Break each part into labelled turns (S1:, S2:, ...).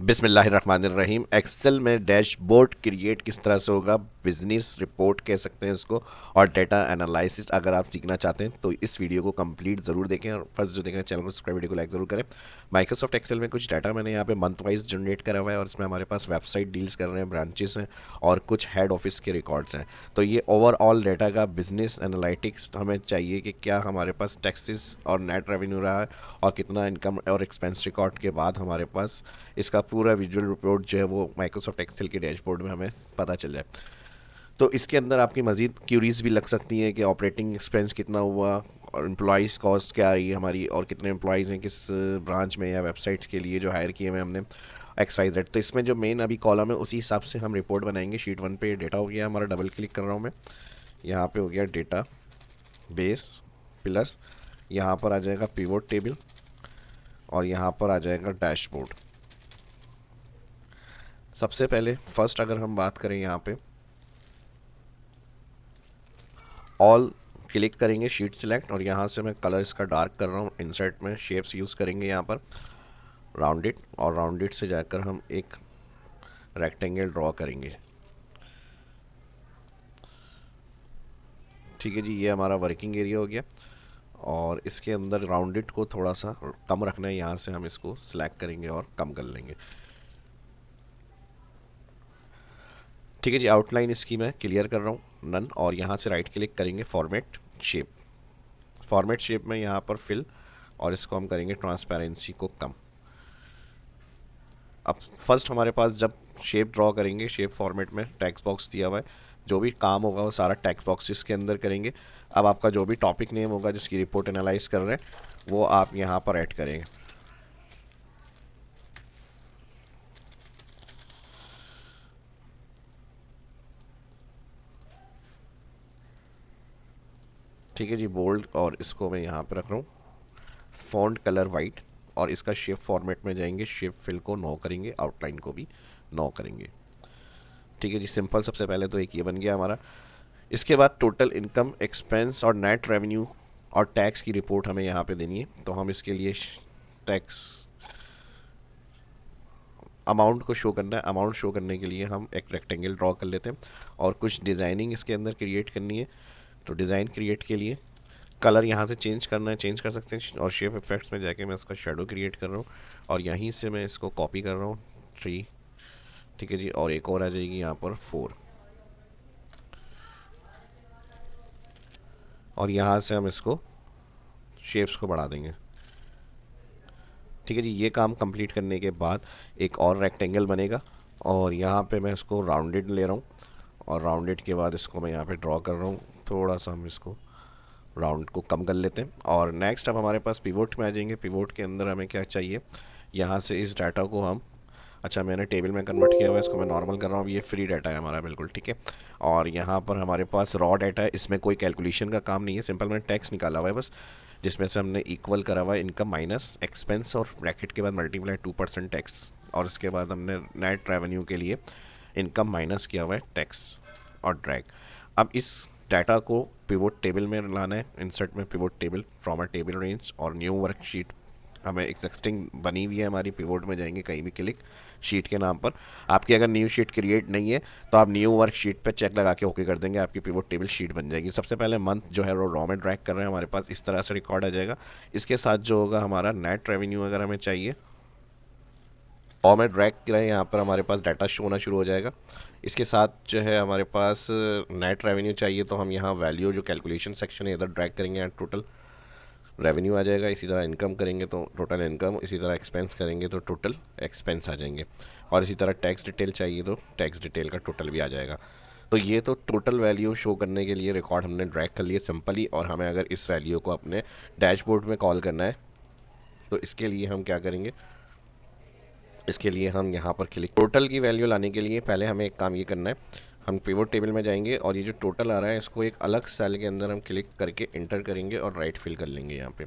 S1: बिस्मिल्लाहिर्रहमानिर्रहीम। एक्सेल में dashboard create किस तरह से होगा, बिजनेस रिपोर्ट कह सकते हैं इसको, और डेटा एनालिसिस अगर आप सीखना चाहते हैं तो इस वीडियो को कंप्लीट ज़रूर देखें। और फर्स्ट जो देखें चैनल को सब्सक्राइब, वीडियो को लाइक ज़रूर करें। माइक्रोसॉफ्ट एक्सेल में कुछ डाटा मैंने यहाँ पे मंथ वाइज जनरेट करा हुआ है और इसमें हमारे पास वेबसाइट डील्स कर रहे हैं, ब्रांचेस हैं और कुछ हेड ऑफिस के रिकॉर्ड्स हैं। तो ये ओवरऑल डेटा का बिजनेस एनालिटिक्स हमें चाहिए कि क्या हमारे पास टैक्सेस और नेट रेवेन्यू रहा है और कितना इनकम और एक्सपेंस रिकॉर्ड के बाद हमारे पास इसका पूरा विजुअल रिपोर्ट जो है वो माइक्रोसॉफ्ट एक्सेल के डैशबोर्ड में हमें पता चल जाए। तो इसके अंदर आपकी मज़ीद क्यूरीज भी लग सकती हैं कि ऑपरेटिंग एक्सपेंस कितना हुआ और एम्प्लॉइज़ कॉस्ट क्या आई हमारी और कितने एम्प्लॉइज़ हैं किस ब्रांच में या वेबसाइट के लिए जो हायर किए हुए हमने एक्स वाई जेड। तो इसमें जो मेन अभी कॉलम है उसी हिसाब से हम रिपोर्ट बनाएंगे। शीट 1 पे डेटा हो गया हमारा, डबल क्लिक कर रहा हूँ मैं, यहाँ पे हो गया डेटा बेस प्लस, यहाँ पर आ जाएगा पिवोट टेबल और यहाँ पर आ जाएगा डैशबोर्ड। सबसे पहले फर्स्ट अगर हम बात करें यहाँ पे ऑल क्लिक करेंगे, शीट सिलेक्ट, और यहाँ से मैं कलर इसका डार्क कर रहा हूँ। इंसर्ट में शेप्स यूज़ करेंगे यहाँ पर राउंडेड, और राउंडेड से जाकर हम एक रेक्टेंगल ड्रॉ करेंगे। ठीक है जी, ये हमारा वर्किंग एरिया हो गया और इसके अंदर राउंडेड को थोड़ा सा कम रखना है, यहाँ से हम इसको सिलेक्ट करेंगे और कम कर लेंगे। ठीक है जी, आउटलाइन इसकी मैं क्लियर कर रहा हूँ नन, और यहाँ से राइट क्लिक करेंगे फॉर्मेट शेप। फॉर्मेट शेप में यहाँ पर फिल, और इसको हम करेंगे ट्रांसपेरेंसी को कम। अब फर्स्ट हमारे पास जब शेप ड्रॉ करेंगे, शेप फॉर्मेट में टेक्स्ट बॉक्स दिया हुआ है, जो भी काम होगा वो सारा टेक्स्ट बॉक्स के अंदर करेंगे। अब आपका जो भी टॉपिक नेम होगा जिसकी रिपोर्ट एनालाइज कर रहे हैं वो आप यहाँ पर ऐड करेंगे। ठीक है जी, बोल्ड, और इसको मैं यहाँ पर रख रहा हूँ फॉन्ट कलर वाइट, और इसका शेप फॉर्मेट में जाएंगे, शेप फिल को नो करेंगे, आउटलाइन को भी नो करेंगे। ठीक है जी, सिंपल। सबसे पहले तो एक ये बन गया हमारा। इसके बाद टोटल इनकम, एक्सपेंस और नेट रेवेन्यू और टैक्स की रिपोर्ट हमें यहाँ पे देनी है। तो हम इसके लिए टैक्स अमाउंट को शो करना है। अमाउंट शो करने के लिए हम एक रेक्टेंगल ड्रॉ कर लेते हैं और कुछ डिज़ाइनिंग इसके अंदर क्रिएट करनी है। तो डिज़ाइन क्रिएट के लिए कलर यहाँ से चेंज करना है, चेंज कर सकते हैं, और शेप इफेक्ट्स में जाके मैं इसका शेडो क्रिएट कर रहा हूँ और यहीं से मैं इसको कॉपी कर रहा हूँ 3। ठीक है जी, और एक और आ जाएगी यहाँ पर 4, और यहाँ से हम इसको शेप्स को बढ़ा देंगे। ठीक है जी, ये काम कंप्लीट करने के बाद एक और रेक्टेंगल बनेगा और यहाँ पे मैं इसको राउंडेड ले रहा हूँ, और राउंडेड के बाद इसको मैं यहाँ पे ड्रॉ कर रहा हूँ। थोड़ा सा हम इसको राउंड को कम कर लेते हैं। और नेक्स्ट अब हमारे पास पिवोट में आ जाएंगे। पिवोट के अंदर हमें क्या चाहिए, यहाँ से इस डाटा को हम, अच्छा मैंने टेबल में कन्वर्ट किया हुआ है, इसको मैं नॉर्मल कर रहा हूँ। ये फ्री डाटा है हमारा बिल्कुल, ठीक है। और यहाँ पर हमारे पास रॉ डाटा है, इसमें कोई कैलकुलेशन का काम नहीं है, सिंपल मैंने टैक्स निकाला हुआ है बस, जिसमें से हमने इक्वल करा हुआ है इनकम माइनस एक्सपेंस और ब्रैकेट के बाद मल्टीप्लाई 2% टैक्स, और उसके बाद हमने नेट रेवेन्यू के लिए इनकम माइनस किया हुआ है टैक्स और ड्रैग। अब इस डाटा को पिवोट टेबल में लाना है। इंसर्ट में pivot table from a table range, और न्यू वर्कशीट हमें एग्जिस्टिंग बनी हुई है हमारी, पिवोट में जाएंगे कहीं भी क्लिक शीट के नाम पर। आपकी अगर न्यू शीट क्रिएट नहीं है तो आप न्यू वर्क शीट पर चेक लगा के ओके कर देंगे, आपकी पिवोट टेबल शीट बन जाएगी। सबसे पहले मंथ जो है वो रॉ में ड्रैग कर रहे हैं, हमारे पास इस तरह से रिकॉर्ड आ जाएगा। इसके साथ जो होगा हमारा नेट रेवेन्यू अगर हमें चाहिए, रॉ में ड्रैग करें, यहाँ पर हमारे पास डाटा शो होना शुरू हो जाएगा। इसके साथ जो है हमारे पास नेट रेवेन्यू चाहिए, तो हम यहाँ वैल्यू जो कैलकुलेशन सेक्शन है इधर ड्रैग करेंगे, यहाँ टोटल रेवेन्यू आ जाएगा। इसी तरह इनकम करेंगे तो टोटल इनकम, इसी तरह एक्सपेंस करेंगे तो टोटल एक्सपेंस आ जाएंगे, और इसी तरह टैक्स डिटेल चाहिए तो टैक्स डिटेल का टोटल भी आ जाएगा। तो ये तो टोटल वैल्यू शो करने के लिए रिकॉर्ड हमने ड्रैग कर लिए सिंपली। और हमें अगर इस वैल्यू को अपने डैशबोर्ड में कॉल करना है तो इसके लिए हम क्या करेंगे, इसके लिए हम यहाँ पर क्लिक, टोटल की वैल्यू लाने के लिए पहले हमें एक काम ये करना है, हम पिवोट टेबल में जाएंगे और ये जो टोटल आ रहा है इसको एक अलग सेल के अंदर हम क्लिक करके इंटर करेंगे और राइट फिल कर लेंगे। यहाँ पे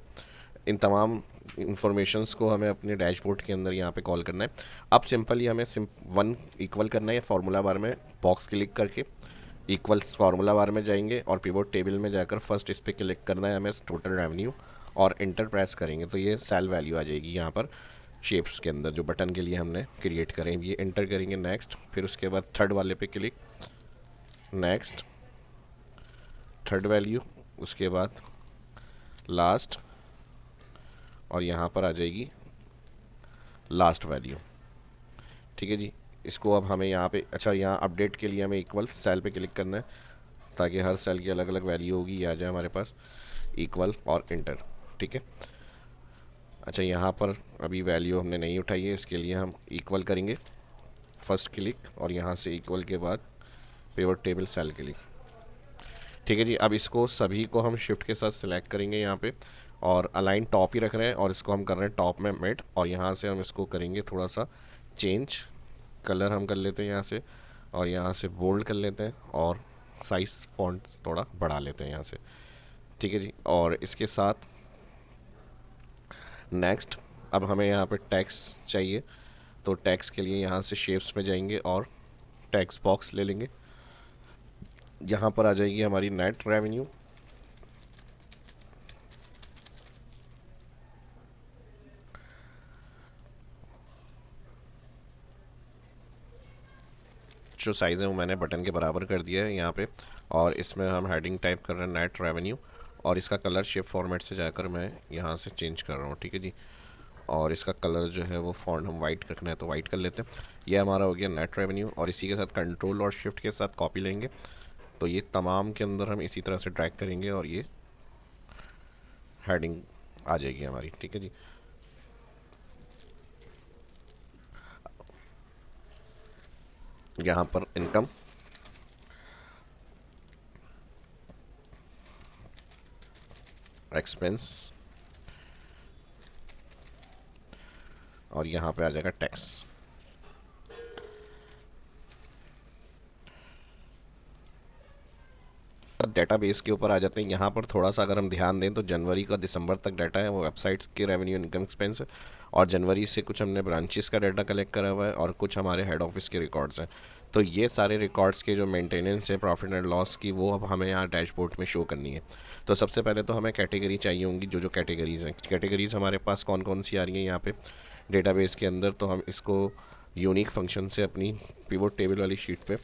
S1: इन तमाम इंफॉर्मेशंस को हमें अपने डैशबोर्ड के अंदर यहाँ पे कॉल करना है। अब सिंपली हमें 1 इक्वल करना है, फार्मूला बार में बॉक्स क्लिक करके इक्वल्स फार्मूला बार में जाएंगे और पिवोट टेबल में जाकर फर्स्ट इस पर क्लिक करना है हमें टोटल रेवेन्यू, और इंटर प्रेस करेंगे तो ये सेल वैल्यू आ जाएगी यहाँ पर शेप्स के अंदर जो बटन के लिए हमने क्रिएट करें, ये एंटर करेंगे। नेक्स्ट, फिर उसके बाद थर्ड वाले पे क्लिक, नेक्स्ट, थर्ड वैल्यू, उसके बाद लास्ट, और यहाँ पर आ जाएगी लास्ट वैल्यू। ठीक है जी। इसको अब हमें यहाँ पे, अच्छा यहाँ अपडेट के लिए हमें इक्वल सेल पे क्लिक करना है ताकि हर सेल की अलग अलग वैल्यू होगी, ये आ जाए हमारे पास इक्वल और इंटर। ठीक है। अच्छा यहाँ पर अभी वैल्यू हमने नहीं उठाई है, इसके लिए हम इक्वल करेंगे, फर्स्ट क्लिक, और यहाँ से इक्वल के बाद पिवट टेबल सेल क्लिक। ठीक है जी। अब इसको सभी को हम शिफ्ट के साथ सिलेक्ट करेंगे यहाँ पे, और अलाइन टॉप ही रख रहे हैं, और इसको हम कर रहे हैं टॉप में मिड, और यहाँ से हम इसको करेंगे थोड़ा सा चेंज, कलर हम कर लेते हैं यहाँ से, और यहाँ से बोल्ड कर लेते हैं, और साइज फॉन्ट थोड़ा बढ़ा लेते हैं यहाँ से। ठीक है जी। और इसके साथ नेक्स्ट, अब हमें यहाँ पे टैक्स चाहिए, तो टैक्स के लिए यहाँ से शेप्स में जाएंगे और टैक्स बॉक्स ले लेंगे। यहाँ पर आ जाएगी हमारी नेट रेवेन्यू, जो साइज़ है वो मैंने बटन के बराबर कर दिया है यहाँ पे, और इसमें हम हेडिंग टाइप कर रहे हैं नेट रेवेन्यू, और इसका कलर शेप फॉर्मेट से जाकर मैं यहाँ से चेंज कर रहा हूँ। ठीक है जी। और इसका कलर जो है वो फॉन्ट हम वाइट रखना है तो वाइट कर लेते हैं। ये हमारा हो गया नेट रेवेन्यू, और इसी के साथ कंट्रोल और शिफ्ट के साथ कॉपी लेंगे, तो ये तमाम के अंदर हम इसी तरह से ड्रैग करेंगे और ये हेडिंग आ जाएगी हमारी। ठीक है जी। यहाँ पर इनकम, एक्सपेंस, और यहाँ पे आ जाएगा टैक्स। डेटाबेस के ऊपर आ जाते हैं। यहाँ पर थोड़ा सा अगर हम ध्यान दें तो जनवरी का दिसंबर तक डाटा है वो वेबसाइट्स के रेवेन्यू इनकम एक्सपेंस है, और जनवरी से कुछ हमने ब्रांचेस का डाटा कलेक्ट करा हुआ है, और कुछ हमारे हेड ऑफिस के रिकॉर्ड्स हैं। तो ये सारे रिकॉर्ड्स के जो मेंटेनेंस है प्रॉफिट एंड लॉस की, वो अब हमें यहाँ डैशबोर्ड में शो करनी है। तो सबसे पहले तो हमें कैटेगरी चाहिए होंगी, जो जो कैटेगरीज़ हैं। कैटेगरीज़ हमारे पास कौन कौन सी आ रही हैं यहाँ पे डेटाबेस के अंदर, तो हम इसको यूनिक फंक्शन से अपनी पिवट टेबल वाली शीट पे,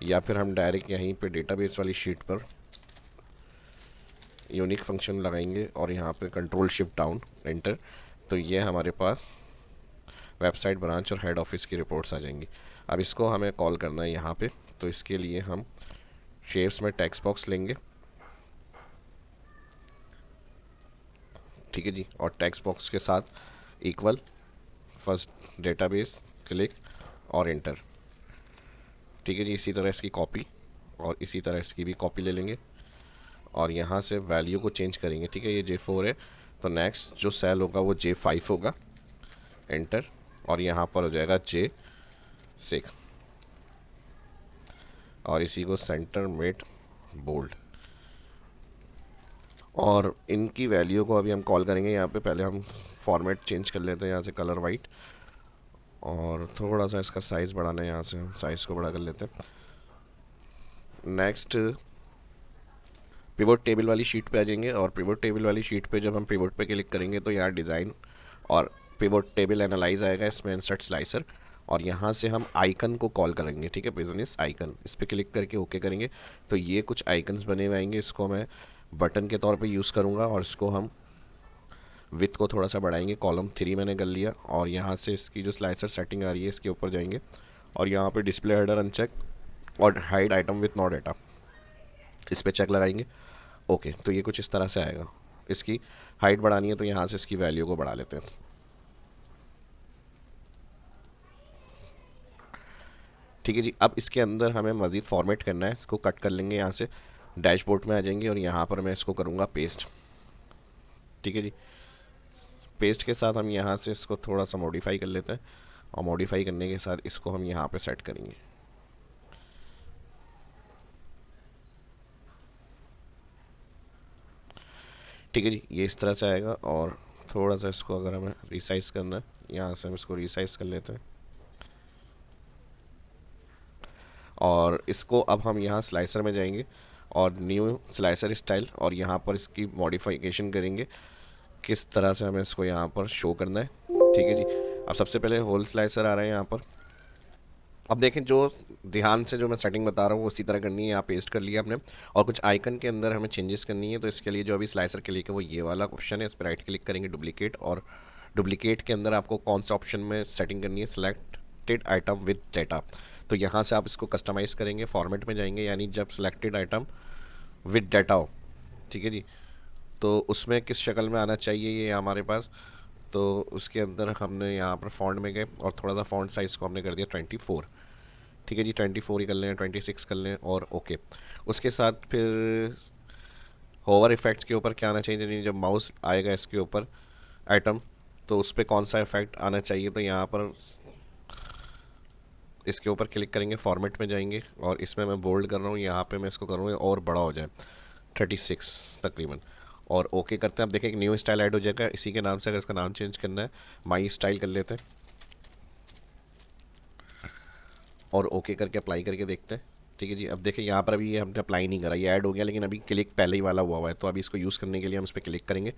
S1: या फिर हम डायरेक्ट यहीं पे डेटाबेस वाली शीट पर यूनिक फंक्शन लगाएंगे, और यहाँ पे कंट्रोल शिफ्ट डाउन एंटर, तो ये हमारे पास वेबसाइट, ब्रांच और हेड ऑफिस की रिपोर्ट्स आ जाएंगी। अब इसको हमें कॉल करना है यहाँ पे, तो इसके लिए हम शेप्स में टेक्स्ट बॉक्स लेंगे। ठीक है जी। और टेक्स्ट बॉक्स के साथ इक्वल, फर्स्ट डेटाबेस क्लिक और एंटर। ठीक है जी। इसी तरह इसकी कॉपी, और इसी तरह इसकी भी कॉपी ले लेंगे, और यहाँ से वैल्यू को चेंज करेंगे। ठीक है, ये J4 है, तो नेक्स्ट जो सेल होगा वो J5 होगा, एंटर, और यहाँ पर हो जाएगा J6, और इसी को सेंटर मिड बोल्ड, और इनकी वैल्यू को अभी हम कॉल करेंगे। यहाँ पे पहले हम फॉर्मेट चेंज कर लेते हैं, यहाँ से कलर वाइट, और थोड़ा सा इसका साइज़ बढ़ाना है, यहाँ से हम साइज़ को बड़ा कर लेते हैं। नेक्स्ट पिवट टेबल वाली शीट पे आ जाएंगे, और पिवट टेबल वाली शीट पे जब हम पिवट पे क्लिक करेंगे तो यहाँ डिज़ाइन और पिवट टेबल एनालाइज आएगा, इसमें इंसर्ट स्लाइसर, और यहाँ से हम आइकन को कॉल करेंगे। ठीक है, बिजनेस आइकन, इस पर क्लिक करके ओके करेंगे, तो ये कुछ आइकन्स बने हुए आएंगे। इसको मैं बटन के तौर पे यूज़ करूँगा, और इसको हम विथ को थोड़ा सा बढ़ाएंगे, कॉलम 3 मैंने कर लिया, और यहाँ से इसकी जो स्लाइसर सेटिंग आ रही है इसके ऊपर जाएंगे, और यहाँ पे डिस्प्ले हेडर अनचेक और hide item with no data, इस पर चेक लगाएंगे। ओके, तो ये कुछ इस तरह से आएगा। इसकी हाइट बढ़ानी है तो यहाँ से इसकी वैल्यू को बढ़ा लेते हैं। ठीक है जी। अब इसके अंदर हमें मज़ीद फॉर्मेट करना है, इसको कट कर लेंगे, यहाँ से डैशबोर्ड में आ जाएंगे, और यहाँ पर मैं इसको करूँगा पेस्ट। ठीक है जी। पेस्ट के साथ हम यहाँ से इसको थोड़ा सा मॉडिफाई कर लेते हैं, और मॉडिफाई करने के साथ इसको हम यहाँ पे सेट करेंगे। ठीक है जी, ये इस तरह से आएगा, और थोड़ा सा इसको अगर हमें रिसाइज करना है, यहाँ से हम इसको रिसाइज कर लेते हैं, और इसको अब हम यहाँ स्लाइसर में जाएंगे और न्यू स्लाइसर स्टाइल, और यहाँ पर इसकी मॉडिफिकेशन करेंगे, किस तरह से हमें इसको यहाँ पर शो करना है। ठीक है जी। अब सबसे पहले होल स्लाइसर आ रहे हैं यहाँ पर। अब देखें, जो ध्यान से जो मैं सेटिंग बता रहा हूँ वो उसी तरह करनी है। यहाँ पेस्ट कर लिया आपने, और कुछ आइकन के अंदर हमें चेंजेस करनी है। तो इसके लिए जो अभी स्लाइसर क्लिक है वो ये वाला ऑप्शन है, इस पर राइट क्लिक करेंगे, डुप्लीकेट, और डुप्लीकेट के अंदर आपको कौन सा ऑप्शन में सेटिंग करनी है, सिलेक्टेड आइटम विद डाटा। तो यहाँ से आप इसको कस्टमाइज़ करेंगे, फॉर्मेट में जाएंगे, यानी जब सिलेक्टेड आइटम विद डाटा हो, ठीक है जी, तो उसमें किस शक्ल में आना चाहिए ये हमारे पास। तो उसके अंदर हमने यहाँ पर फॉन्ट में गए और थोड़ा सा फॉन्ट साइज़ को हमने कर दिया 24। ठीक है जी, 24 ही कर लें, 26 कर लें, और ओके। उसके साथ फिर होवर इफेक्ट्स के ऊपर क्या आना चाहिए, यानी जब माउस आएगा इसके ऊपर आइटम, तो उस पर कौन सा इफेक्ट आना चाहिए। तो यहाँ पर इसके ऊपर क्लिक करेंगे, फॉर्मेट में जाएंगे, और इसमें मैं बोल्ड कर रहा हूँ, यहाँ पे मैं इसको करूँगा और बड़ा हो जाए 36 तकरीबन, और ओके करते हैं। आप देखें एक न्यू स्टाइल ऐड हो जाएगा इसी के नाम से। अगर इसका नाम चेंज करना है, माई स्टाइल कर लेते हैं, और ओके करके अप्लाई करके देखते हैं। ठीक है जी। अब देखिए यहाँ पर अभी ये हमने अप्लाई नहीं करा, ये ऐड हो गया, लेकिन अभी क्लिक पहले ही वाला हुआ है। तो अभी इसको यूज़ करने के लिए हम इस पर क्लिक करेंगे,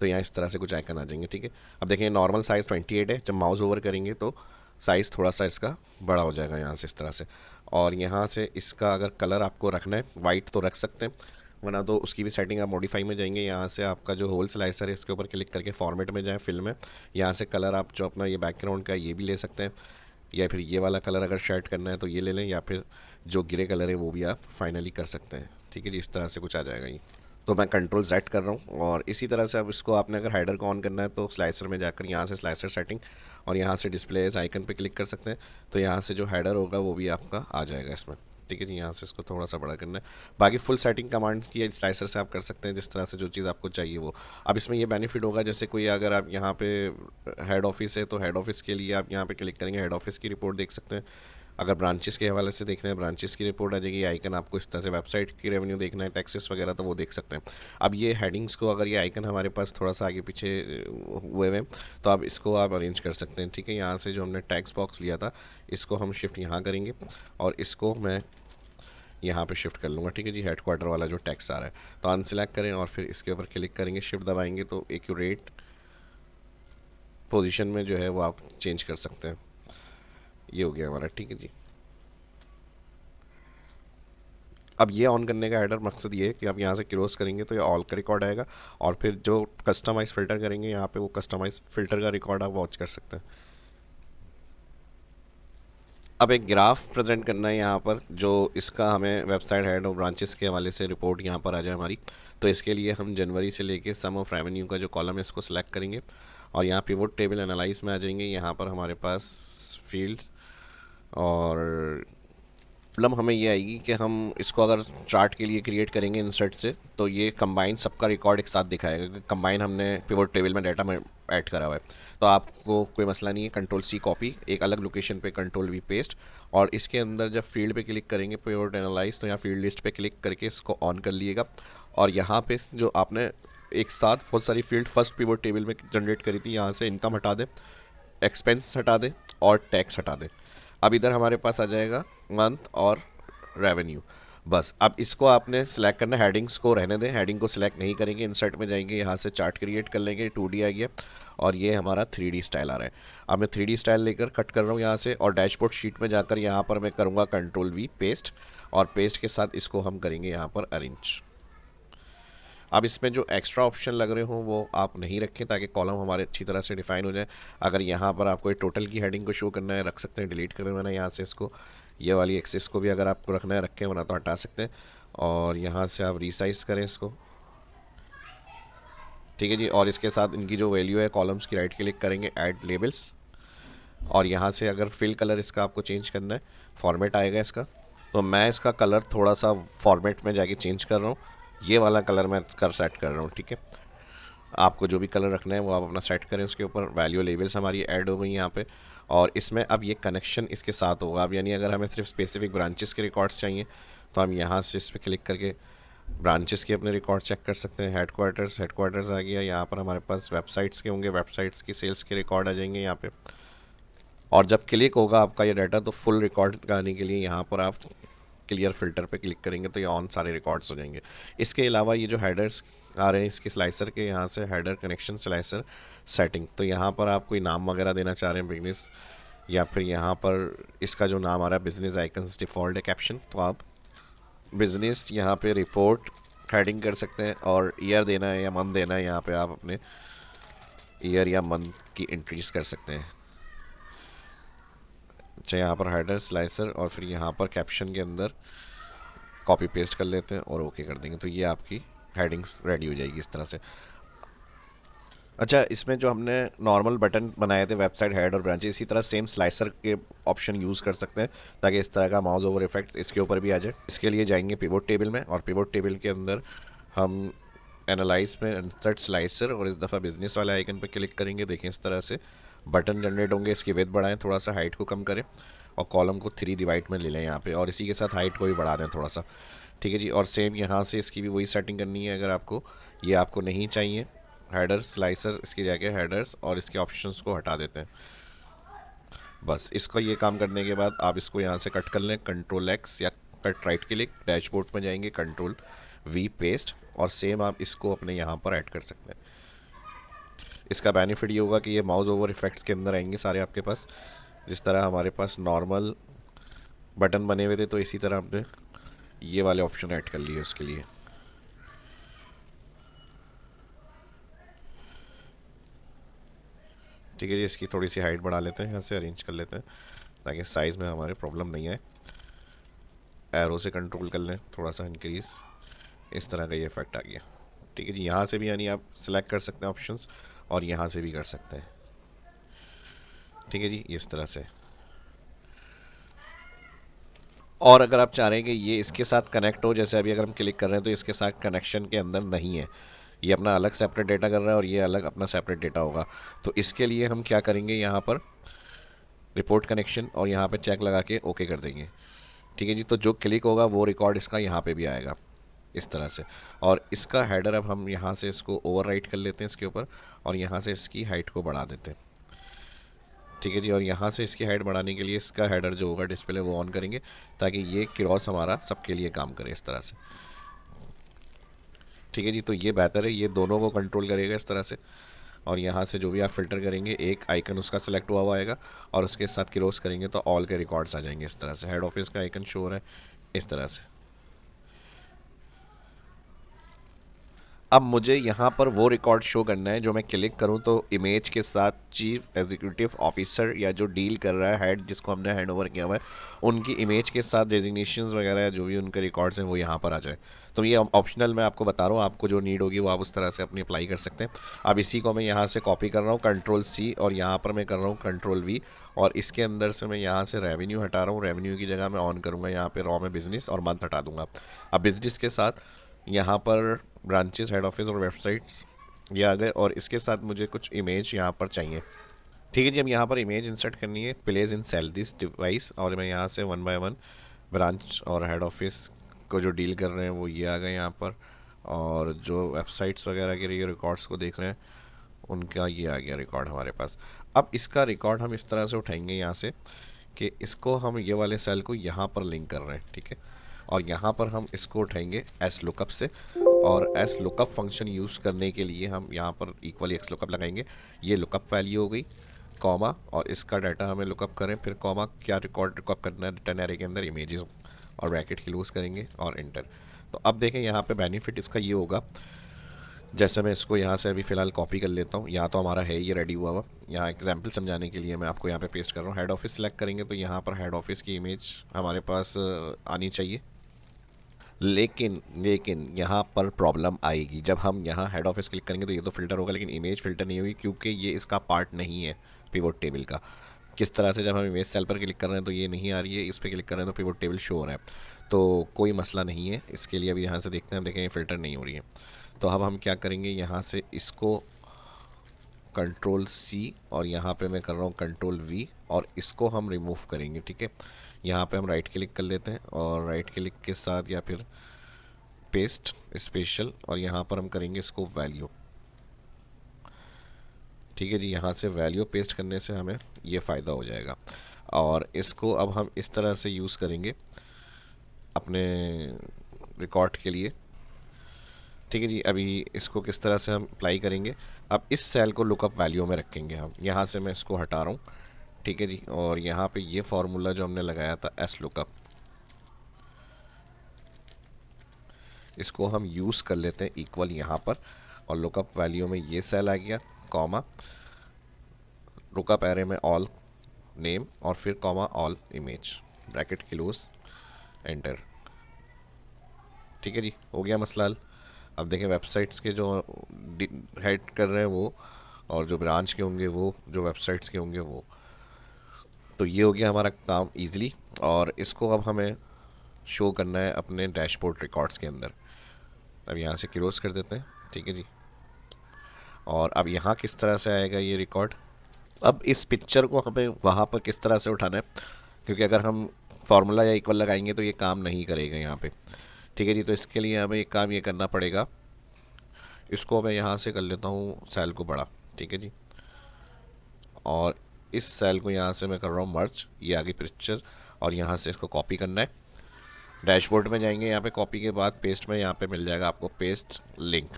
S1: तो यहाँ इस तरह से कुछ आइकन आ जाएंगे। ठीक है, अब देखिए नॉर्मल साइज़ 28 है, जब माउस ओवर करेंगे तो साइज़ थोड़ा सा इसका बड़ा हो जाएगा यहाँ से इस तरह से। और यहाँ से इसका अगर कलर आपको रखना है वाइट तो रख सकते हैं, वरना तो उसकी भी सेटिंग आप मॉडिफाई में जाएंगे। यहाँ से आपका जो होल स्लाइसर है इसके ऊपर क्लिक करके फॉर्मेट में जाएँ, फिल में, यहाँ से कलर आप जो अपना ये बैकग्राउंड का ये भी ले सकते हैं, या फिर ये वाला कलर अगर शेड करना है तो ये ले लें, या फिर जो ग्रे कलर है वो भी आप फाइनली कर सकते हैं। ठीक है जी, इस तरह से कुछ आ जाएगा ये। तो मैं कंट्रोल Z कर रहा हूँ, और इसी तरह से अब इसको आपने अगर हाइडर को ऑन करना है तो स्लाइसर में जाकर यहाँ से स्लाइसर सेटिंग, और यहाँ से डिस्प्ले एज आइकन पे क्लिक कर सकते हैं। तो यहाँ से जो हाइडर होगा वो भी आपका आ जाएगा इसमें। ठीक है जी, यहाँ से इसको थोड़ा सा बड़ा करना है। बाकी फुल सेटिंग कमांड की स्लाइसर से आप कर सकते हैं, जिस तरह से जो चीज़ आपको चाहिए वो। अब इसमें ये बेनिफिट होगा, जैसे कोई अगर आप यहाँ पे हेड ऑफिस है तो हेड ऑफिस के लिए आप यहाँ पे क्लिक करेंगे, हेड ऑफिस की रिपोर्ट देख सकते हैं। अगर ब्रांचेस के हवाले से देखना है, ब्रांचेस की रिपोर्ट आ जाएगी। आइकन आपको इस तरह से वेबसाइट की रेवेन्यू देखना है, टैक्सेस वगैरह, तो वो देख सकते हैं। अब ये हेडिंग्स को अगर ये आइकन हमारे पास थोड़ा सा आगे पीछे हुए हुए, तो आप इसको आप अरेंज कर सकते हैं। ठीक है, यहाँ से जो हमने टैक्स बॉक्स लिया था इसको हम शिफ्ट यहाँ करेंगे, और इसको मैं यहाँ पे शिफ्ट कर लूँगा। ठीक है जी, हेड क्वार्टर वाला जो टैक्स आ रहा है, तो अनसिलेक्ट करें और फिर इसके ऊपर क्लिक करेंगे, शिफ्ट दबाएंगे, तो एक्यूरेट पोजीशन में जो है वो आप चेंज कर सकते हैं। ये हो गया हमारा। ठीक है जी, अब ये ऑन करने का हेडर मकसद ये है कि आप यहाँ से क्रॉस करेंगे तो ये ऑल का रिकॉर्ड आएगा, और फिर जो कस्टमाइज फ़िल्टर करेंगे यहाँ पे वो कस्टमाइज फ़िल्टर का रिकॉर्ड आप वॉच कर सकते हैं। अब एक ग्राफ प्रेजेंट करना है यहाँ पर, जो इसका हमें वेबसाइट हेड और ब्रांचेस के हवाले से रिपोर्ट यहाँ पर आ जाए हमारी। तो इसके लिए हम जनवरी से लेके सम ऑफ रेवेन्यू का जो कॉलम है इसको सिलेक्ट करेंगे, और यहाँ पिवोट टेबल एनालाइज में आ जाएंगे। यहाँ पर हमारे पास फील्ड, और प्रॉब्लम हमें ये आएगी कि हम इसको अगर चार्ट के लिए क्रिएट करेंगे इंसर्ट से, तो ये कंबाइन सबका रिकॉर्ड एक साथ दिखाएगा, क्योंकि कंबाइन हमने पिवोट टेबल में डाटा में ऐड करा हुआ है। तो आपको कोई मसला नहीं है, कंट्रोल C कॉपी, एक अलग लोकेशन पे कंट्रोल V पेस्ट, और इसके अंदर जब फील्ड पे क्लिक करेंगे पिवोट एनालाइज, तो यहाँ फील्ड लिस्ट पे क्लिक करके इसको ऑन कर लिएगा। और यहाँ पे जो आपने एक साथ बहुत सारी फील्ड फर्स्ट पिवोट टेबल में जनरेट करी थी, यहाँ से इनकम हटा दें, एक्सपेंस हटा दें, और टैक्स हटा दें। अब इधर हमारे पास आ जाएगा मंथ और रेवेन्यू। बस अब इसको आपने सेलेक्ट करना है, हेडिंग्स को रहने दें, हेडिंग को सिलेक्ट नहीं करेंगे, इंसर्ट में जाएंगे, यहाँ से चार्ट क्रिएट कर लेंगे, 2D आ गया, और ये हमारा 3D स्टाइल आ रहा है। अब मैं 3D स्टाइल लेकर कट कर रहा हूँ यहाँ से, और डैशबोर्ड शीट में जाकर यहाँ पर मैं करूँगा कंट्रोल V पेस्ट, और पेस्ट के साथ इसको हम करेंगे यहाँ पर अरेंज। अब इसमें जो एक्स्ट्रा ऑप्शन लग रहे हों वो आप नहीं रखें, ताकि कॉलम हमारे अच्छी तरह से डिफाइन हो जाए। अगर यहाँ पर आपको टोटल की हेडिंग को शो करना है रख सकते हैं, डिलीट करें, वरना यहाँ से इसको ये वाली एक्सेस को भी अगर आपको रखना है रखें, वरना तो हटा सकते हैं। और यहाँ से आप रीसाइज करें इसको। ठीक है जी, और इसके साथ इनकी जो वैल्यू है कॉलम्स की, राइट क्लिक करेंगे, ऐड लेबल्स, और यहाँ से अगर फिल कलर इसका आपको चेंज करना है, फॉर्मेट आएगा इसका, तो मैं इसका कलर थोड़ा सा फॉर्मेट में जाके चेंज कर रहा हूँ, ये वाला कलर मैं कर सेट कर रहा हूँ। ठीक है, आपको जो भी कलर रखना है वो आप अपना सेट करें। उसके ऊपर वैल्यू लेबल्स हमारी ऐड हो गई यहाँ पे, और इसमें अब ये कनेक्शन इसके साथ होगा। अब यानी अगर हमें सिर्फ स्पेसिफिक ब्रांचेस के रिकॉर्ड्स चाहिए तो हम यहाँ से इस पर क्लिक करके ब्रांचेस के अपने रिकॉर्ड चेक कर सकते हैं। हेडक्वार्टर्स आ गया, यहाँ पर हमारे पास वेबसाइट्स के होंगे, वेबसाइट्स की सेल्स के रिकॉर्ड आ जाएंगे यहाँ पे। और जब क्लिक होगा आपका ये डाटा, तो फुल रिकॉर्ड आने के लिए यहाँ पर आप क्लियर फिल्टर पे क्लिक करेंगे तो ये ऑन सारे रिकॉर्ड्स हो जाएंगे। इसके अलावा ये जो हेडर्स आ रहे हैं इसके स्लाइसर के, यहाँ से हेडर कनेक्शन स्लाइसर सेटिंग, तो यहाँ पर आप कोई नाम वगैरह देना चाह रहे हैं बिजनेस, या फिर यहाँ पर इसका जो नाम आ रहा है बिजनेस आइकन्स डिफ़ॉल्ट है कैप्शन, तो आप बिजनेस यहाँ पे रिपोर्ट हेडिंग कर सकते हैं, और ईयर देना है या मंथ देना है, यहाँ पे आप अपने ईयर या मंथ की एंट्रीज कर सकते हैं। अच्छा, यहाँ पर हेडर स्लाइसर और फिर यहाँ पर कैप्शन के अंदर कॉपी पेस्ट कर लेते हैं और ओके कर देंगे, तो ये आपकी हेडिंग्स रेडी हो जाएगी इस तरह से। अच्छा, इसमें जो हमने नॉर्मल बटन बनाए थे वेबसाइट हेड और ब्रांच, इसी तरह सेम स्लाइसर के ऑप्शन यूज़ कर सकते हैं ताकि इस तरह का माउस ओवर इफेक्ट इसके ऊपर भी आ जाए। इसके लिए जाएंगे पिवोट टेबल में, और पिवोट टेबल के अंदर हम एनालाइज में इंसर्ट स्लाइसर और इस दफ़ा बिजनेस वाले आइकन पर क्लिक करेंगे। देखें इस तरह से बटन जनरेट होंगे, इसकी विड्थ बढ़ाएं, थोड़ा सा हाइट को कम करें और कॉलम को 3 डिवाइड में ले लें यहाँ पे, और इसी के साथ हाइट को भी बढ़ा दें थोड़ा सा। ठीक है जी, और सेम यहाँ से इसकी भी वही सेटिंग करनी है। अगर आपको ये आपको नहीं चाहिए हेडर स्लाइसर, इसकी जगह हेडर्स और इसके ऑप्शंस को हटा देते हैं। बस इसका ये काम करने के बाद आप इसको यहाँ से कट कर लें, कंट्रोल एक्स या कट राइट क्लिक, डैशबोर्ड में जाएंगे, कंट्रोल वी पेस्ट, और सेम आप इसको अपने यहाँ पर ऐड कर सकते हैं। इसका बेनिफिट ये होगा कि ये माउस ओवर इफेक्ट्स के अंदर आएंगे सारे आपके पास। जिस तरह हमारे पास नॉर्मल बटन बने हुए थे, तो इसी तरह हमने ये वाले ऑप्शन ऐड कर लिए उसके लिए। ठीक है जी, इसकी थोड़ी सी हाइट बढ़ा लेते हैं, यहाँ से अरेंज कर लेते हैं ताकि साइज़ में हमारे प्रॉब्लम नहीं आए। एरो से कंट्रोल कर लें, थोड़ा सा इंक्रीज, इस तरह का ये इफेक्ट आ गया। ठीक है जी, यहाँ से भी यानी आप सिलेक्ट कर सकते हैं ऑप्शंस, और यहाँ से भी कर सकते हैं। ठीक है जी, इस तरह से। और अगर आप चाह रहे हैं कि ये इसके साथ कनेक्ट हो, जैसे अभी अगर हम क्लिक कर रहे हैं तो इसके साथ कनेक्शन के अंदर नहीं है, ये अपना अलग सेपरेट डेटा कर रहा है और ये अलग अपना सेपरेट डेटा होगा, तो इसके लिए हम क्या करेंगे, यहाँ पर रिपोर्ट कनेक्शन और यहाँ पे चेक लगा के ओके कर देंगे। ठीक है जी, तो जो क्लिक होगा वो रिकॉर्ड इसका यहाँ पे भी आएगा इस तरह से। और इसका हेडर अब हम यहाँ से इसको ओवरराइट कर लेते हैं इसके ऊपर, और यहाँ से इसकी हाइट को बढ़ा देते हैं। ठीक है जी, और यहाँ से इसकी हाइट बढ़ाने के लिए इसका हेडर जो होगा डिस्प्ले वो ऑन करेंगे ताकि ये क्रॉस हमारा सबके लिए काम करे इस तरह से। ठीक है जी, तो ये बेहतर है, ये दोनों को कंट्रोल करेगा इस तरह से। और यहाँ से जो भी आप फिल्टर करेंगे एक आइकन उसका सेलेक्ट हुआ आएगा, और उसके साथ क्रॉस करेंगे तो ऑल के रिकॉर्ड्स आ जाएंगे इस तरह से। हेड ऑफिस का आइकन शो हो रहा है इस तरह से। अब मुझे यहाँ पर वो रिकॉर्ड शो करना है जो मैं क्लिक करूँ तो इमेज के साथ चीफ एग्जीक्यूटिव ऑफिसर या जो डील कर रहा है हेड जिसको हमने हैंड ओवर किया हुआ है उनकी इमेज के साथ डेजिग्नेशंस वगैरह जो भी उनके रिकॉर्ड्स हैं वो यहाँ पर आ जाए। तो ये ऑप्शनल मैं आपको बता रहा हूँ, आपको जो नीड होगी वो आप उस तरह से अपनी अप्लाई कर सकते हैं। अब इसी को मैं यहाँ से कॉपी कर रहा हूँ कंट्रोल सी, और यहाँ पर मैं कर रहा हूँ कंट्रोल वी, और इसके अंदर से मैं यहाँ से रेवेन्यू हटा रहा हूँ। रेवेन्यू की जगह मैं ऑन करूँगा यहाँ पे रॉ में बिजनेस और मंथ हटा दूंगा। अब बिजनेस के साथ यहाँ पर ब्रांचेस, हेड ऑफिस और वेबसाइट्स ये आ गए, और इसके साथ मुझे कुछ इमेज यहाँ पर चाहिए। ठीक है जी, अब यहाँ पर इमेज इंसर्ट करनी है, place in cell this device, और मैं यहाँ से 1 बाय 1 ब्रांच और हेड ऑफिस को जो डील कर रहे हैं वो ये आ गए यहाँ पर, और जो वेबसाइट्स वगैरह के लिए रिकॉर्ड्स को देख रहे हैं उनका ये आ गया रिकॉर्ड हमारे पास। अब इसका रिकॉर्ड हम इस तरह से उठाएंगे यहाँ से कि इसको हम ये वाले सेल को यहाँ पर लिंक कर रहे हैं। ठीक है, और यहाँ पर हम इसको उठाएंगे एस लुकअप से, और एस लुकअप फंक्शन यूज़ करने के लिए हम यहाँ पर इक्वल एक्स लुकअप लगाएंगे। ये लुकअप वैल्यू हो गई, कॉमा, और इसका डाटा हमें लुकअप करें, फिर कॉमा, क्या रिकॉर्ड लुकअप करना है रिटर्न एरे के अंदर, इमेजेस, और ब्रैकेट क्लोज करेंगे और इंटर। तो अब देखें यहाँ पे बेनिफिट इसका ये होगा, जैसे मैं इसको यहाँ से अभी फ़िलहाल कॉपी कर लेता हूँ, यहाँ तो हमारा है ये रेडी हुआ हुआ, यहाँ एग्जाम्पल समझाने के लिए मैं आपको यहाँ पे पेस्ट कर रहा हूँ। हेड ऑफिस सेलेक्ट करेंगे तो यहाँ पर हेड ऑफिस की इमेज हमारे पास आनी चाहिए, लेकिन लेकिन यहाँ पर प्रॉब्लम आएगी। जब हम यहाँ हेड ऑफिस क्लिक करेंगे तो ये तो फिल्टर होगा, लेकिन इमेज फिल्टर नहीं होगी क्योंकि ये इसका पार्ट नहीं है पिवोट टेबल का। किस तरह से, जब हम इमेज सेल पर क्लिक कर रहे हैं तो ये नहीं आ रही है, इस पर क्लिक कर रहे हैं तो पिवोट टेबल शो हो रहा है, तो कोई मसला नहीं है इसके लिए। अभी यहाँ से देखते हैं, देखें ये फ़िल्टर नहीं हो रही है। तो अब हम क्या करेंगे, यहाँ से इसको कंट्रोल सी, और यहाँ पे मैं कर रहा हूँ कंट्रोल वी, और इसको हम रिमूव करेंगे। ठीक है, यहाँ पे हम राइट क्लिक कर लेते हैं, और राइट क्लिक के साथ या फिर पेस्ट स्पेशल, और यहाँ पर हम करेंगे इसको वैल्यू। ठीक है जी, यहाँ से वैल्यू पेस्ट करने से हमें ये फ़ायदा हो जाएगा, और इसको अब हम इस तरह से यूज़ करेंगे अपने रिकॉर्ड के लिए। ठीक है जी, अभी इसको किस तरह से हम अप्लाई करेंगे, अब इस सेल को लुकअप वैल्यू में रखेंगे हम। यहाँ से मैं इसको हटा रहा हूँ, ठीक है जी। और यहाँ पे ये फॉर्मूला जो हमने लगाया था एस लुकअप, इसको हम यूज़ कर लेते हैं इक्वल यहाँ पर। और लुकअप वैल्यू में ये सेल आ गया, कॉमा, लुकअप एरे में ऑल नेम और फिर comma all image, bracket close, enter. ठीक है जी, हो गया मसला हल। अब देखें वेबसाइट्स के जो हेड कर रहे हैं वो, और जो ब्रांच के होंगे वो, जो वेबसाइट्स के होंगे वो। तो ये हो गया हमारा काम ईजिली। और इसको अब हमें शो करना है अपने डैशबोर्ड रिकॉर्ड्स के अंदर। अब यहाँ से क्लोज कर देते हैं, ठीक है जी। और अब यहाँ किस तरह से आएगा ये रिकॉर्ड। अब इस पिक्चर को हमें वहाँ पर किस तरह से उठाना है, क्योंकि अगर हम फार्मूला या इक्वल लगाएंगे तो ये काम नहीं करेगा यहाँ पे। ठीक है जी, तो इसके लिए हमें एक काम ये करना पड़ेगा, इसको मैं यहाँ से कर लेता हूँ सेल को बड़ा, ठीक है जी। और इस सेल को यहाँ से मैं कर रहा हूँ मर्ज, ये आगे पिक्चर, और यहाँ से इसको कॉपी करना है। डैशबोर्ड में जाएंगे, यहाँ पे कॉपी के बाद पेस्ट में यहाँ पे मिल जाएगा आपको पेस्ट लिंक,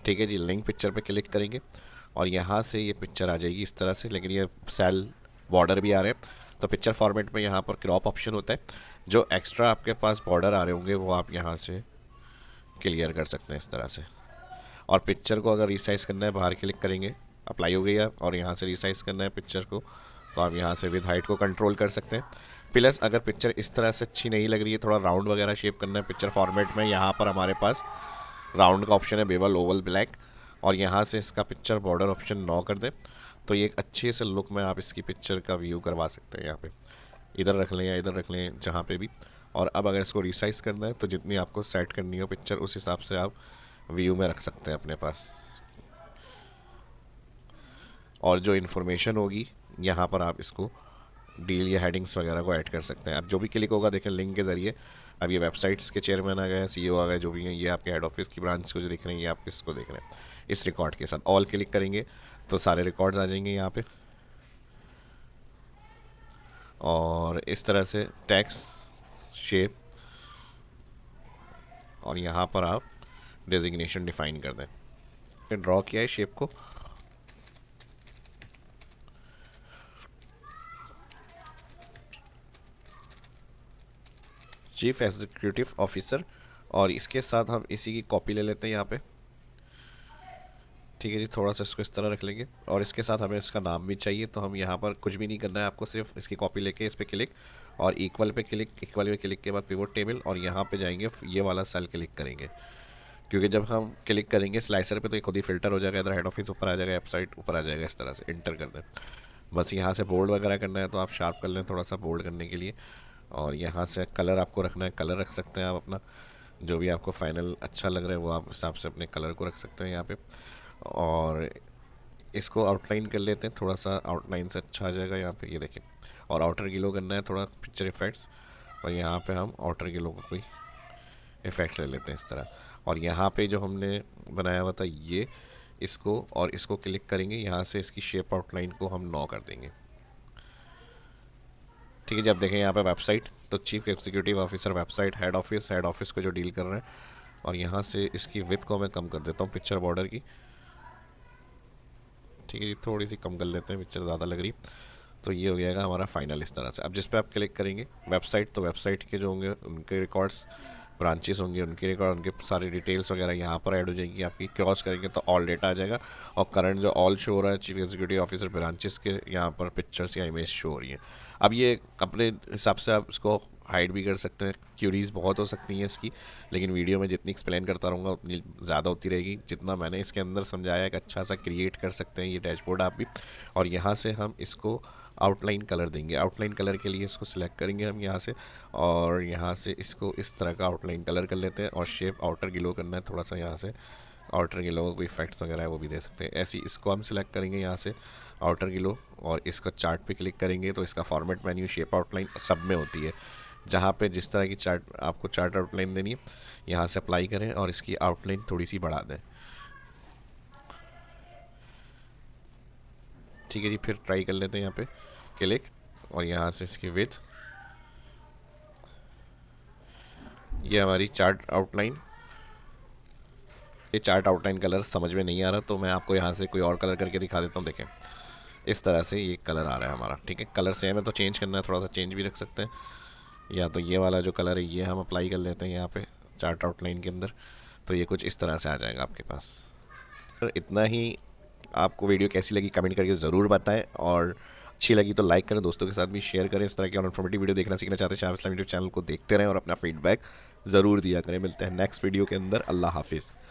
S1: ठीक है जी। लिंक पिक्चर पे क्लिक करेंगे और यहाँ से ये पिक्चर आ जाएगी इस तरह से, लेकिन ये सेल बॉर्डर भी आ रहे हैं। तो पिक्चर फॉर्मेट में यहाँ पर क्रॉप ऑप्शन होता है, जो एक्स्ट्रा आपके पास बॉर्डर आ रहे होंगे वो आप यहाँ से क्लियर कर सकते हैं इस तरह से। और पिक्चर को अगर रिसाइज़ करना है, बाहर क्लिक करेंगे, अप्लाई हो गई है, और यहाँ से रिसाइज़ करना है पिक्चर को, तो आप यहाँ से विद हाइट को कंट्रोल कर सकते हैं। प्लस अगर पिक्चर इस तरह से अच्छी नहीं लग रही है, थोड़ा राउंड वगैरह शेप करना है पिक्चर फॉर्मेट में, यहाँ पर हमारे पास राउंड का ऑप्शन है, बेवल, ओवल, ब्लैक, और यहाँ से इसका पिक्चर बॉर्डर ऑप्शन 9 कर दें, तो ये एक अच्छे से लुक में आप इसकी पिक्चर का व्यू करवा सकते हैं। यहाँ पे इधर रख लें या इधर रख लें, जहाँ पे भी। और अब अगर इसको रिसाइज़ करना है तो जितनी आपको सेट करनी हो पिक्चर, उस हिसाब से आप व्यू में रख सकते हैं अपने पास। और जो इन्फॉर्मेशन होगी यहाँ पर आप इसको डील या हेडिंग्स वगैरह को ऐड कर सकते हैं। अब जो भी क्लिक होगा देखें लिंक के ज़रिए, अब ये वेबसाइट्स के चेयरमैन आ गए, सीईओ आ गए, जो भी हैं, ये आपके हेड ऑफिस की ब्रांच को जो दिख रहे हैं, ये आप इसको देख रहे हैं। इस रिकॉर्ड के साथ ऑल क्लिक करेंगे तो सारे रिकॉर्ड्स आ जाएंगे यहाँ पे। और इस तरह से टैक्स, शेप, और यहाँ पर आप डेजिग्नेशन डिफाइन कर दें। ड्रॉ किया है शेप को, चीफ एग्जीक्यूटिव ऑफिसर, और इसके साथ हम इसी की कॉपी ले लेते हैं यहाँ पे, ठीक है जी। थोड़ा सा इसको इस तरह रख लेंगे, और इसके साथ हमें इसका नाम भी चाहिए, तो हम यहाँ पर कुछ भी नहीं करना है आपको, सिर्फ इसकी कॉपी लेके इस पर क्लिक, और equal pay click, equal pay click के बाद पिवोट टेबल, और यहाँ पे जाएंगे, ये वाला सेल क्लिक करेंगे, क्योंकि जब हम क्लिक करेंगे स्लाइसर पे तो ये खुद ही फिल्टर हो जाएगा, इधर हेड ऑफिस ऊपर आ जाएगा, वेबसाइट ऊपर आ जाएगा, इस तरह से इंटर कर दें। बस यहाँ से बोल्ड वगैरह करना है तो आप शार्प कर लें थोड़ा सा बोल्ड करने के लिए। और यहाँ से कलर आपको रखना है, कलर रख सकते हैं आप अपना, जो भी आपको फाइनल अच्छा लग रहा है वो आप हिसाब से अपने कलर को रख सकते हैं यहाँ पे। और इसको आउटलाइन कर लेते हैं, थोड़ा सा आउटलाइन से अच्छा आ जाएगा यहाँ पे, ये देखें। और आउटर गिलो करना है थोड़ा पिक्चर इफेक्ट्स, और यहाँ पे हम आउटर गिलो को कोई इफेक्ट्स ले लेते हैं इस तरह। और यहाँ पे जो हमने बनाया हुआ था ये, इसको और इसको क्लिक करेंगे, यहाँ से इसकी शेप आउटलाइन को हम 9 कर देंगे, ठीक है। जब देखें यहाँ पे वेबसाइट, तो chief executive officer website, head office को जो डील कर रहे हैं। और यहाँ से इसकी विड्थ को मैं कम कर देता हूँ पिक्चर बॉर्डर की, ठीक है जी। थोड़ी सी कम कर लेते हैं, पिक्चर ज़्यादा लग रही। तो ये हो जाएगा हमारा फाइनल इस तरह से। अब जिस पे आप क्लिक करेंगे वेबसाइट, तो वेबसाइट के जो होंगे उनके रिकॉर्ड्स, ब्रांचेस होंगे उनके रिकॉर्ड, उनके सारी डिटेल्स वगैरह यहाँ पर ऐड हो जाएगी आपकी। क्रॉस करेंगे तो ऑल डेटा आ जाएगा, और करंट जो ऑल शो हो रहा है चीफ एग्जीक्यूटिव ऑफिसर ब्रांचेस के, यहाँ पर पिक्चर्स या इमेज शो हो रही है। अब ये अपने हिसाब से आप इसको हाइड भी कर सकते हैं, क्यूरीज बहुत हो सकती हैं इसकी, लेकिन वीडियो में जितनी एक्सप्लेन करता रहूँगा उतनी ज़्यादा होती रहेगी। जितना मैंने इसके अंदर समझाया एक अच्छा सा क्रिएट कर सकते हैं ये डैशबोर्ड आप भी। और यहाँ से हम इसको आउटलाइन कलर देंगे। आउटलाइन कलर के लिए इसको सिलेक्ट करेंगे हम यहाँ से, और यहाँ से इसको इस तरह का आउटलाइन कलर कर लेते हैं। और शेप आउटर गिलो करना है थोड़ा सा, यहाँ से आउटर गिलो कोई इफेक्ट्स वगैरह है वो भी दे सकते हैं। ऐसे ही इसको हम सिलेक्ट करेंगे यहाँ से आउटर गिलो, और इसका चार्ट पे क्लिक करेंगे तो इसका फॉर्मेट मेन्यू शेप आउटलाइन सब में होती है। जहाँ पे जिस तरह की चार्ट आपको चार्ट आउटलाइन देनी है, यहाँ से अप्लाई करें और इसकी आउटलाइन थोड़ी सी बढ़ा दें, ठीक है जी। फिर ट्राई कर लेते हैं यहाँ पे क्लिक, और यहाँ से इसकी विड्थ, ये हमारी चार्ट आउटलाइन ये चार्ट आउटलाइन कलर समझ में नहीं आ रहा, तो मैं आपको यहाँ से कोई और कलर करके दिखा देता हूँ। देखें, इस तरह से ये कलर आ रहा है हमारा। ठीक है, कलर सेम है तो चेंज करना है, थोड़ा सा चेंज भी रख सकते हैं। या तो ये वाला जो कलर है ये हम अप्लाई कर लेते हैं यहाँ पे चार्ट आउटलाइन के अंदर, तो ये कुछ इस तरह से आ जाएगा आपके पास। इतना ही। आपको वीडियो कैसी लगी कमेंट करके ज़रूर बताएं, और अच्छी लगी तो लाइक करें, दोस्तों के साथ भी शेयर करें। इस तरह की और इन्फॉर्मेटिव वीडियो देखना सीखना चाहते हैं शाह इस्लाम यूट्यूब चैनल को देखते रहें और अपना फीडबैक ज़रूर दिया करें। मिलते हैं नेक्स्ट वीडियो के अंदर। अल्लाह हाफिज़।